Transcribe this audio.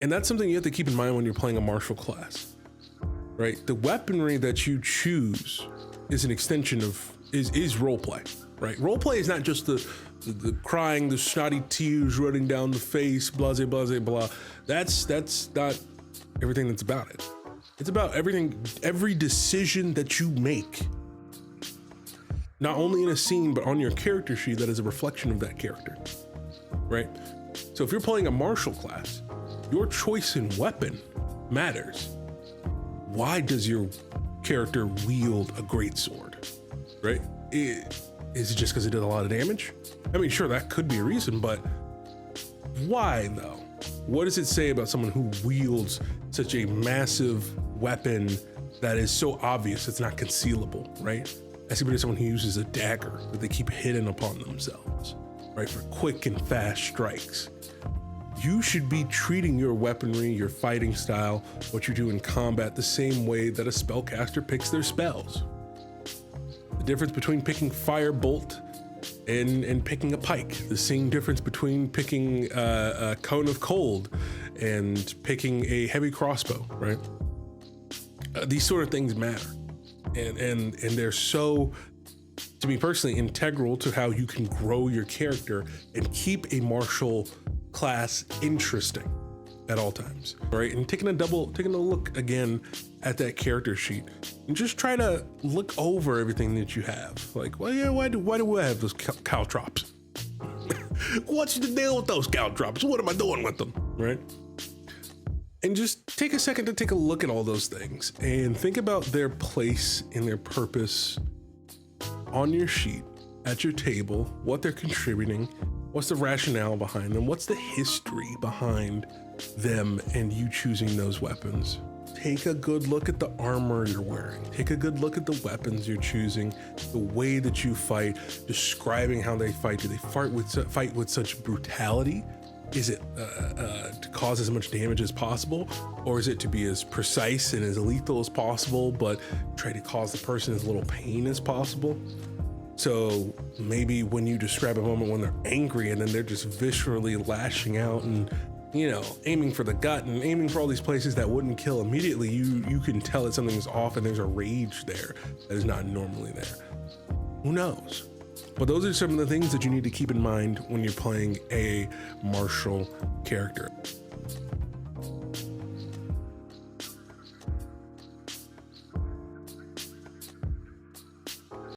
And that's something you have to keep in mind when you're playing a martial class, right? The weaponry that you choose is an extension of is role play, right? Role play is not just the crying, the snotty tears running down the face, blah, blah, blah, blah. That's not everything that's about it. It's about everything, every decision that you make, not only in a scene, but on your character sheet that is a reflection of that character, right? So if you're playing a martial class, your choice in weapon matters. Why does your character wield a greatsword, right? Is it just because it does a lot of damage? I mean, sure, that could be a reason, but why though? What does it say about someone who wields such a massive weapon that is so obvious it's not concealable, right? As compared to someone who uses a dagger that they keep hidden upon themselves, right? For quick and fast strikes. You should be treating your weaponry, your fighting style, what you do in combat the same way that a spellcaster picks their spells. The difference between picking Firebolt and picking a pike, the same difference between picking a Cone of Cold and picking a heavy crossbow, right? These sort of things matter. And they're so, to me personally, integral to how you can grow your character and keep a martial class interesting at all times, right? And taking a look again at that character sheet and just try to look over everything that you have. Like, well, yeah, why do I have those caltrops? What's the deal with those caltrops? What am I doing with them, right? And just take a second to take a look at all those things and think about their place and their purpose on your sheet, at your table, what they're contributing, what's the rationale behind them, what's the history behind them and you choosing those weapons. Take a good look at the armor you're wearing. Take a good look at the weapons you're choosing, the way that you fight, describing how they fight. Do they fight with such brutality? Is it to cause as much damage as possible? Or is it to be as precise and as lethal as possible, but try to cause the person as little pain as possible? So maybe when you describe a moment when they're angry and then they're just viscerally lashing out and, you know, aiming for the gut and aiming for all these places that wouldn't kill immediately, you can tell that something's off and there's a rage there that is not normally there. Who knows? But those are some of the things that you need to keep in mind when you're playing a martial character.